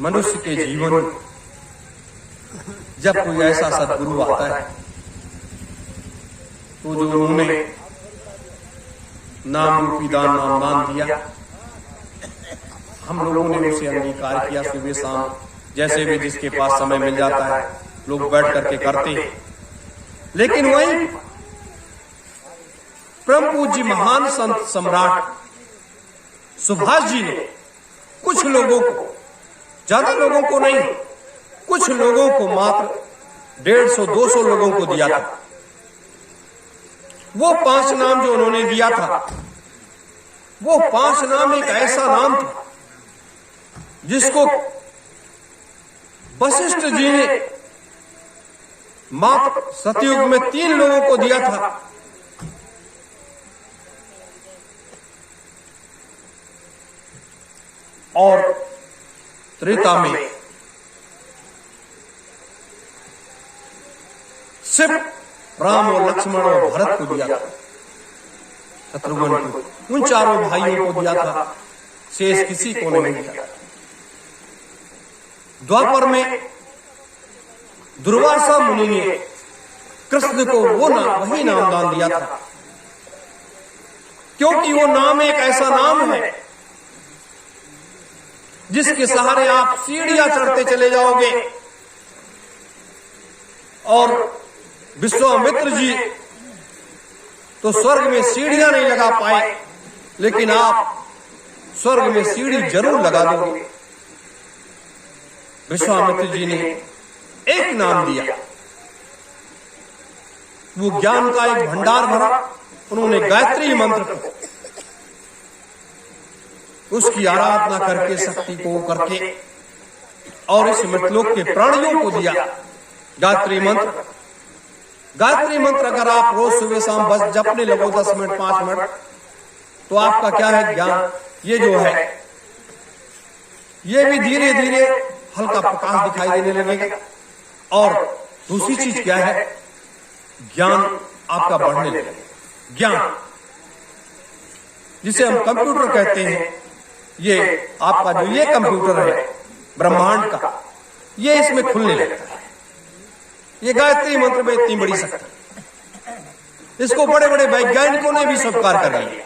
मनुष्य के जीवन में जब कोई ऐसा सद्गुरु आता है तो जो उन्होंने नाम रूपी नाम दिया, हम लोगों ने उसे अंगीकार किया। सुबह शाम जैसे भी जिसके पास समय मिल जाता है लोग बैठ करके करते हैं। लेकिन वही परम पूज्य महान संत सम्राट सुभाष जी ने कुछ लोगों को, ज्यादा लोगों को नहीं, कुछ लोगों को, मात्र 150-200 लोगों को दिया था। वो 5 नाम जो उन्होंने दिया था, वो 5 नाम एक ऐसा नाम था जिसको वशिष्ठ जी ने मात्र सतयुग में 3 लोगों को दिया था। और त्रेता में सिर्फ राम और लक्ष्मण और भरत को दिया था, शत्रुघ्न को, उन चारों भाइयों को दिया था, शेष किसी को नहीं दिया। द्वापर में दुर्वासा मुनि ने कृष्ण को वही नाम दान दिया था, क्योंकि वो नाम एक ऐसा नाम है जिसके सहारे आप सीढ़ियां चढ़ते चले जाओगे। और विश्वामित्र जी तो स्वर्ग में सीढ़ियां नहीं लगा पाए, लेकिन आप स्वर्ग में सीढ़ी जरूर लगा दोगे। विश्वामित्र जी ने एक नाम दिया, वो ज्ञान का एक भंडार भरा। उन्होंने गायत्री मंत्र को, उसकी आराधना करके, शक्ति को करके, और इस मृतलोक के प्राणियों को दिया गायत्री मंत्र। गायत्री मंत्र अगर आप रोज सुबह शाम बस जपने लगो 10 मिनट 5 मिनट, तो आपका क्या है, ज्ञान ये जो है ये भी धीरे धीरे हल्का प्रकाश दिखाई देने लगेगा। और दूसरी चीज क्या है, ज्ञान आपका बढ़ने लगेगा। ज्ञान जिसे हम कंप्यूटर कहते हैं, ये आपका जो ये कंप्यूटर है ब्रह्मांड का, ये इसमें खुलने लगता है। ये गायत्री मंत्र में इतनी बड़ी शक्ति, इसको बड़े बड़े वैज्ञानिकों ने भी स्वीकार कर लिया।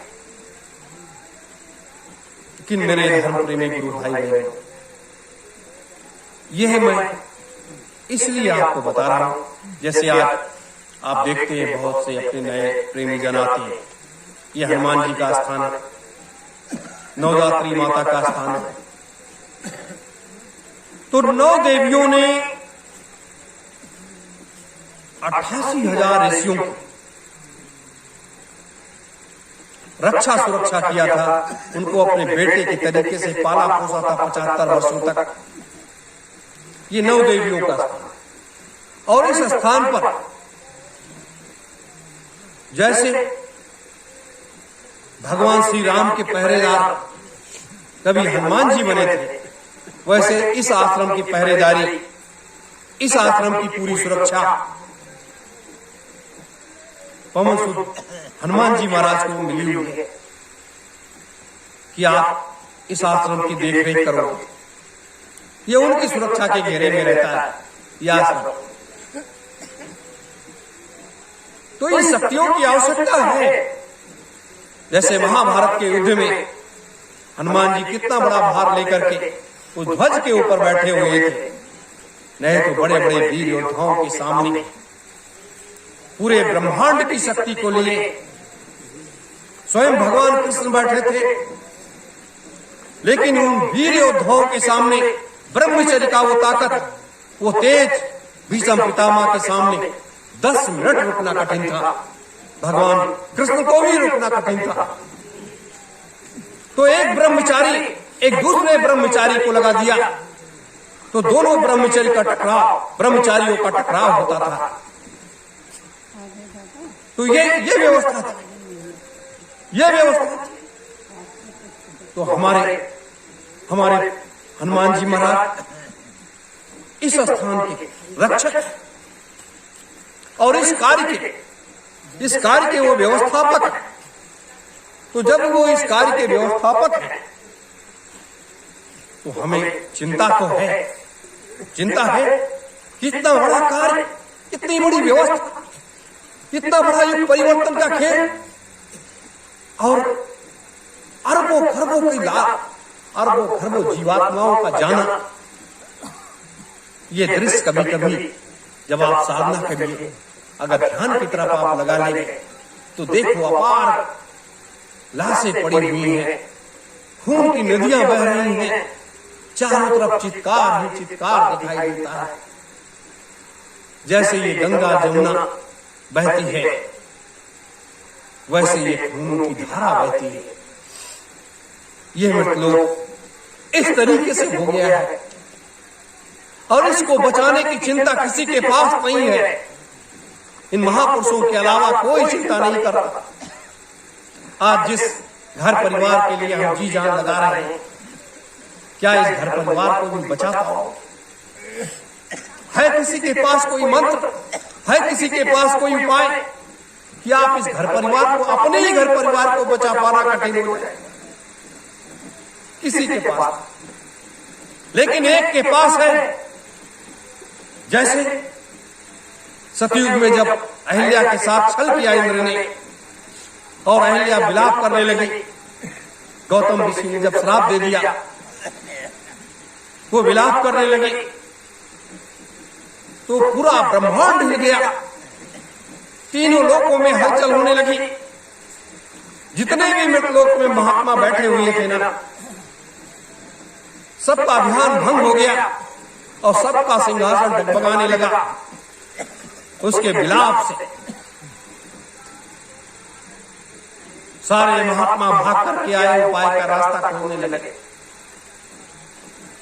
लेकिन मेरे धर्म प्रेमी गुरु भाई बहन, यह मैं इसलिए आपको बता रहा हूं, जैसे आज आप देखते हैं बहुत से अपने नए प्रेमी जन आते हैं। ये हनुमान जी का स्थान है, नवरात्रि माता का स्थान है। तो 9 देवियों ने 88,000 ऋषियों की रक्षा सुरक्षा किया था, उनको अपने बेटे के तरीके से पाला पोसा था 75 वर्षों तक। ये 9 देवियों का स्थान, और इस स्थान पर जैसे भगवान श्री राम के पहरेदार कभी हनुमान जी बने थे, वैसे इस आश्रम की पहरेदारी, इस आश्रम की पूरी सुरक्षा पवन सुत हनुमान जी महाराज को मिली हुई है कि आप इस आश्रम की देखरेख करोगे। ये उनकी सुरक्षा के घेरे में रहता है यह आश्रम। तो इन शक्तियों की आवश्यकता है। जैसे महाभारत के युद्ध में हनुमान जी कितना बड़ा भार लेकर के उस ध्वज के ऊपर बैठे हुए थे, नहीं तो बड़े बड़े वीर योद्धाओं के सामने पूरे ब्रह्मांड की शक्ति को लिए स्वयं भगवान कृष्ण बैठे थे। लेकिन उन वीर योद्धाओं के सामने ब्रह्मचर्य का वो ताकत, वो तेज भीष्म पितामह के सामने 10 मिनट रुकना कठिन था। भगवान कृष्ण को भी रुकना कठिन था। तो एक ब्रह्मचारी एक दूसरे ब्रह्मचारी को लगा दिया, तो दोनों ब्रह्मचारी का टकराव, ब्रह्मचारियों का टकराव होता था। तो ये व्यवस्था थी, ये व्यवस्था थी। तो हमारे हनुमान जी महाराज इस स्थान के रक्षक और इस कार्य के वो व्यवस्थापक है। तो जब वो इस कार्य के व्यवस्थापक है, तो हमें चिंता तो है, चिंता है कि इतना बड़ा कार्य, इतनी बड़ी व्यवस्था, इतना बड़ा युग परिवर्तन का खेल और अरबों खरबों की अरबों खरबों जीवात्माओं का जाना, ये दृश्य कभी कभी जब आप साधना करिए, अगर ध्यान की तरफ आप लगा लेंगे तो देखो अपार लाशें पड़ी हुई हैं, खून की नदियां बह रही हैं, चारों तरफ चित्कार ही चित्कार दिखाई देता है। जैसे ये गंगा जमुना बहती है वैसे ये खून की धारा बहती है। ये मतलब इस तरीके से हो गया है और इसको बचाने की चिंता किसी के पास नहीं है। इन महापुरुषों के अलावा कोई चिंता नहीं करता। आज जिस घर परिवार के लिए हम जी जान लगा रहे हैं, क्या इस घर परिवार को भी बचाता हो? है किसी के पास कोई मंत्र, है किसी के पास कोई उपाय कि आप इस घर परिवार को, अपने ही घर परिवार को बचा पाना कठिन हो जाए? किसी के पास, लेकिन एक के पास है। जैसे सतयुग में जब अहिल्या के साथ छल किया इंद्र ने और अहिल्या विलाप करने लगी, गौतम ऋषि ने जब श्राप दे दिया, वो विलाप करने लगे तो पूरा ब्रह्मांड हिल गया, तीनों लोकों में हलचल होने लगी। जितने भी मृतलोक में महात्मा बैठे हुए थे ना, सबका ध्यान भंग हो गया और सबका सिंहासन डगमगाने लगा उसके विलाप से। सारे महात्मा भाग करके आए, उपाय का रास्ता खोजने लगे।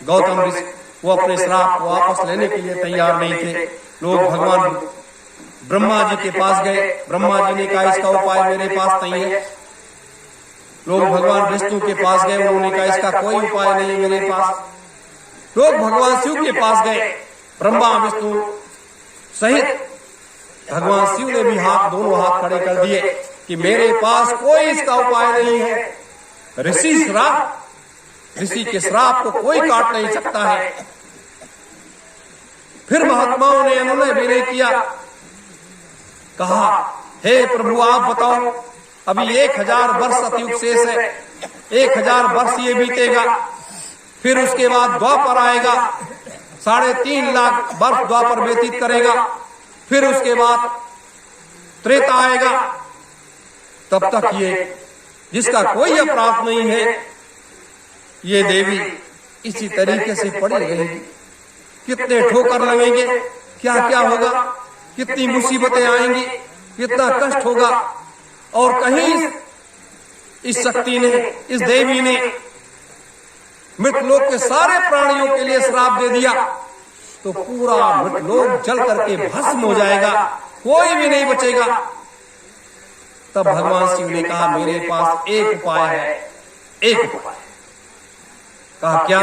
गौतम ऋषि वो अपने श्राप को वापस लेने के लिए तैयार नहीं थे। लोग भगवान ब्रह्मा जी के पास गए, ब्रह्मा जी ने कहा इसका उपाय मेरे पास नहीं है। लोग भगवान विष्णु के पास गए, उन्होंने कहा इसका कोई उपाय नहीं है मेरे पास। लोग भगवान शिव के पास गए, ब्रह्मा विष्णु सहित भगवान शिव ने भी दोनों हाथ खड़े कर दिए कि मेरे पास कोई इसका उपाय नहीं है। ऋषि के श्राप को कोई काट नहीं सकता है। फिर महात्माओं ने उन्होंने विनय किया, कहा हे प्रभु आप बताओ, अभी 1000 वर्ष सतयुग शेष है, 1000 वर्ष ये बीतेगा, फिर उसके बाद द्वापर आएगा, 3.5 लाख वर्ष द्वापर व्यतीत करेगा, फिर उसके बाद त्रेता आएगा। तब तक ये जिसका कोई अपराध नहीं है, ये देवी इसी तरीके से पड़ी रहेगी। कितने ठोकर लगेंगे, क्या क्या होगा, कितनी मुसीबतें आएंगी, कितना कष्ट होगा। और कहीं इस शक्ति ने, इस देवी ने मृतलोक के सारे प्राणियों के लिए श्राप दे दिया तो पूरा मृतलोक जल करके भस्म हो जाएगा, कोई भी नहीं बचेगा। तब भगवान शिव ने कहा मेरे पास एक उपाय है, एक उपाय। कहा क्या?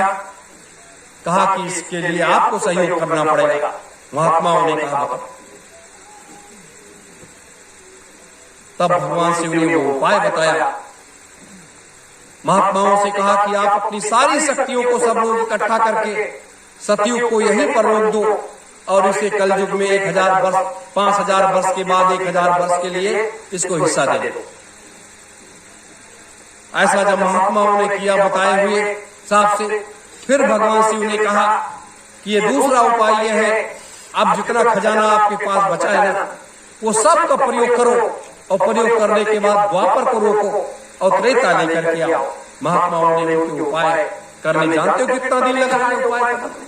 कहा कि इसके लिए आपको सहयोग करना पड़ेगा। महात्माओं ने कहा बताओ। तब भगवान शिव ने वो उपाय बताया। महात्माओं से कहा कि आप अपनी सारी शक्तियों को सब लोग इकट्ठा करके सतयुग को यहीं पर रोक दो और इसे कलयुग में 1000 वर्ष, 5000 वर्ष के बाद 1000 वर्ष के लिए इसको हिस्सा दे दो। ऐसा जब महात्माओं ने किया बताए हुए हिसाब से, फिर भगवान शिव ने कहा कि ये दूसरा उपाय यह है, अब जितना खजाना आपके पास बचा है ना, वो सब का प्रयोग करो और प्रयोग करने के बाद द्वापर को रोको और त्रेता लेकर के आओ। महात्माओं ने उनके उपाय करने, जानते हो कितना दिन लगा है उपाय करने?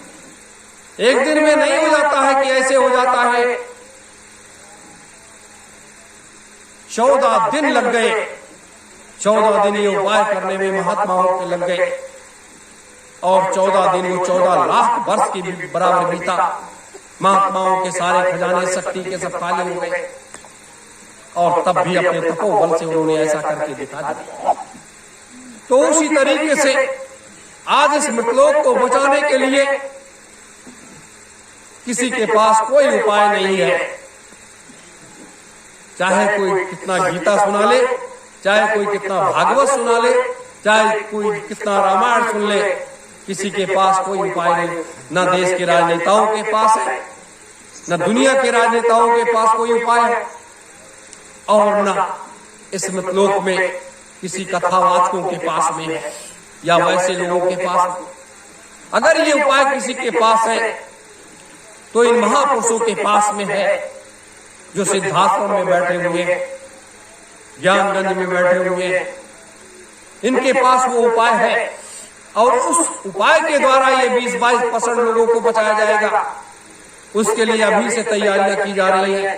एक दिन में नहीं हो जाता है कि ऐसे हो जाता है, 14 दिन लग गए। 14 दिन ये उपाय करने में महात्माओं के लग गए और 14 दिन वो 14 लाख वर्ष के बराबर बीता। महात्माओं के सारे खजाने शक्ति के सब खाली हो गए और तब भी अपने तपोबल से उन्होंने ऐसा करके दिखा दिया। तो उसी तरीके से आज इस मृतलोक को बचाने के लिए किसी के पास कोई उपाय नहीं है। चाहे कोई कितना गीता सुना ले, चाहे कोई कितना भागवत सुना ले, चाहे कोई कितना रामायण सुन ले, किसी के पास कोई उपाय नहीं, न देश के राजनेताओं के पास है, न दुनिया के राजनेताओं के पास कोई उपाय है, और न इस मतलोक में किसी कथावाचकों के पास में है या वैसे लोगों के पास। अगर ये उपाय किसी के पास है तो इन महापुरुषों के पास में है, जो सिद्धाश्रम में बैठे हुए हैं, ज्ञानगंज में बैठे हुए हैं। इनके पास वो उपाय है, और उस उपाय के द्वारा ये 20-22% लोगों को बचाया जाएगा। उसके लिए अभी से तैयारियां की जा रही हैं।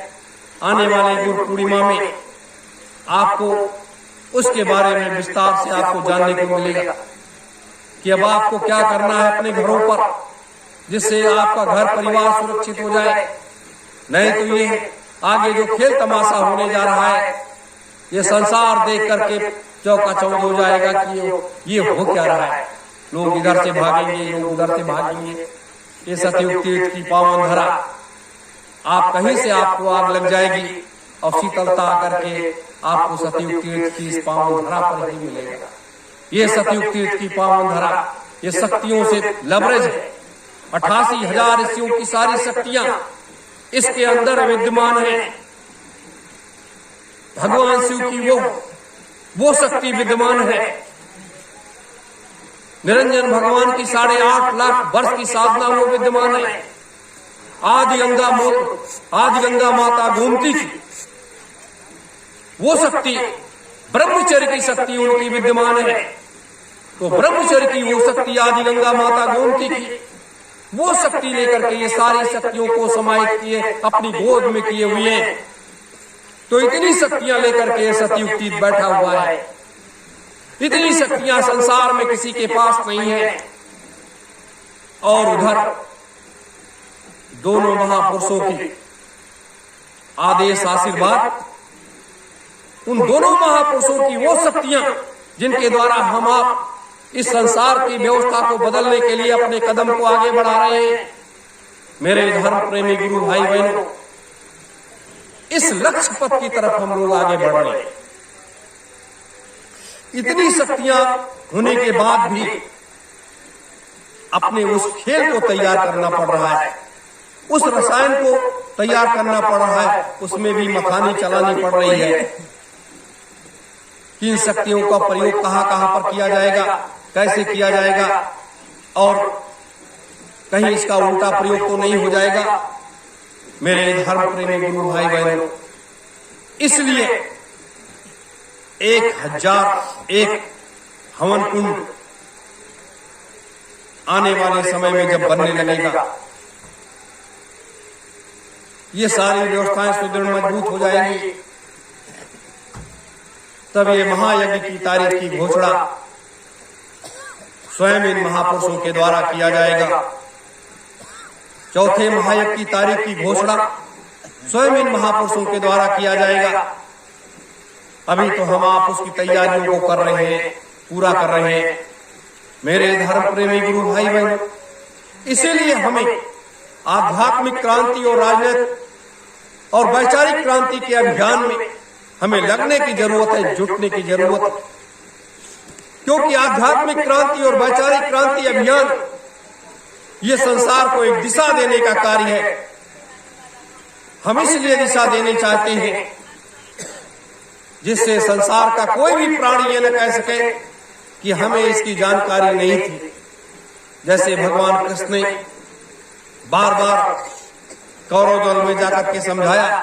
आने वाले गुरु पूर्णिमा में आपको उसके बारे में विस्तार से आपको जानने को मिलेगा कि अब आपको क्या करना है अपने घरों पर, जिससे आपका घर परिवार सुरक्षित हो जाए। नहीं तो ये आगे जो खेल तमाशा होने जा रहा है, ये संसार देख करके चौका-चौंध हो जाएगा कि ये हो क्या रहा है। लोग इधर से भागेंगे, लोग उधर से भागेंगे। ये सतयुग तीर्थ की पावन धरा, आप कहीं से आपको आग लग जाएगी और शीतलता करके आपको सतयुग तीर्थ की इस पावन धरा पर ही मिलेगा। ये सतयुग तीर्थ की पावन धरा, ये शक्तियों से लबरेज है। 88,000 ऋषियों की सारी शक्तियां इसके अंदर विद्यमान है। भगवान शिव की वो शक्ति विद्यमान है। निरंजन भगवान की 8.5 लाख वर्ष की साधना वो विद्यमान है। आदि गंगा माता गोमती की वो शक्ति, ब्रह्मचर्य की शक्ति उनकी विद्यमान है। तो ब्रह्मचर्य की वो शक्ति आदि गंगा माता गोमती की वो शक्ति लेकर के ये सारी शक्तियों को समाहित किए, अपनी गोद में किए हुए हैं। तो इतनी शक्तियां लेकर के सतयुग तीर्थ बैठा हुआ है। इतनी शक्तियां संसार में किसी के पास नहीं है। और उधर दोनों महापुरुषों की आदेश आशीर्वाद, उन दोनों महापुरुषों की वो शक्तियां जिनके द्वारा हम आप इस संसार की व्यवस्था को बदलने के लिए अपने कदम को आगे बढ़ा रहे हैं। मेरे धर्म प्रेमी गुरु भाई बहनों, इस लक्ष्य पथ की तरफ हम लोग आगे बढ़ रहे हैं। इतनी शक्तियां होने के बाद भी अपने उस खेल को तैयार करना पड़ रहा है, उस रसायन को तैयार करना पड़ रहा है, उसमें भी मखानी चलानी पड़ रही है। किन शक्तियों का प्रयोग कहां पर किया जाएगा, कैसे किया जाएगा, और कहीं इसका उल्टा प्रयोग तो नहीं हो जाएगा। मेरे धर्म प्रेमी गुरु भाई बहनों, इसलिए 1001 हवन कुंड आने वाले समय में जब बनने लगेगा, ये सारी व्यवस्थाएं सुदृढ़ मजबूत हो जाएंगी। तब ये महायज्ञ की तारीख की घोषणा स्वयं इन महापुरुषों के द्वारा किया जाएगा। चौथे महायज्ञ की तारीख की घोषणा स्वयं इन महापुरुषों के द्वारा किया जाएगा। अभी तो हम आप उसकी तैयारियों को कर रहे हैं, पूरा कर रहे हैं। मेरे धर्म प्रेमी गुरु भाई बहन, इसीलिए हमें आध्यात्मिक क्रांति और राजनीतिक और वैचारिक क्रांति के अभियान में हमें लगने की जरूरत है, जुटने की जरूरत है। क्योंकि आध्यात्मिक क्रांति और वैचारिक क्रांति अभियान ये संसार को एक दिशा देने का कार्य है। हम इसलिए दिशा देने चाहते हैं जिससे संसार का कोई भी प्राणी ये न कह सके कि हमें इसकी जानकारी नहीं थी। जैसे भगवान कृष्ण ने बार बार कौरव दल में जाकर के समझाया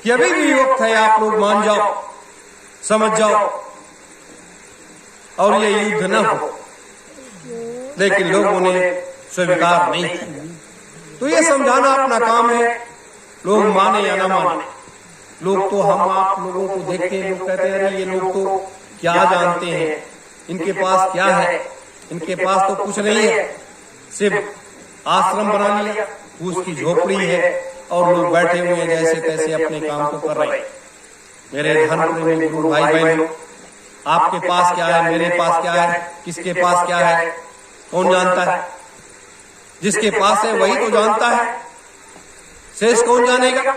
कि अभी भी वक्त है, आप लोग मान जाओ, समझ जाओ और ये युद्ध न हो। लेकिन लोगों ने स्वीकार नहीं किया। तो ये समझाना अपना काम है, लोग माने या न माने। लोग तो हम आप लोगों को देखते हैं, लोग कहते हैं अरे ये लोग तो क्या जानते हैं, इनके पास क्या है, इनके पास तो कुछ नहीं है, सिर्फ आश्रम बना लिया, उसकी झोपड़ी है और लोग बैठे हुए जैसे तैसे अपने काम को कर रहे हैं। मेरे धर्म प्रेमी गुरु भाई बहनों, आपके पास क्या है, मेरे पास क्या है, किसके पास क्या है, कौन जानता है? जिसके पास है वही तो जानता है, शेष कौन जानेगा?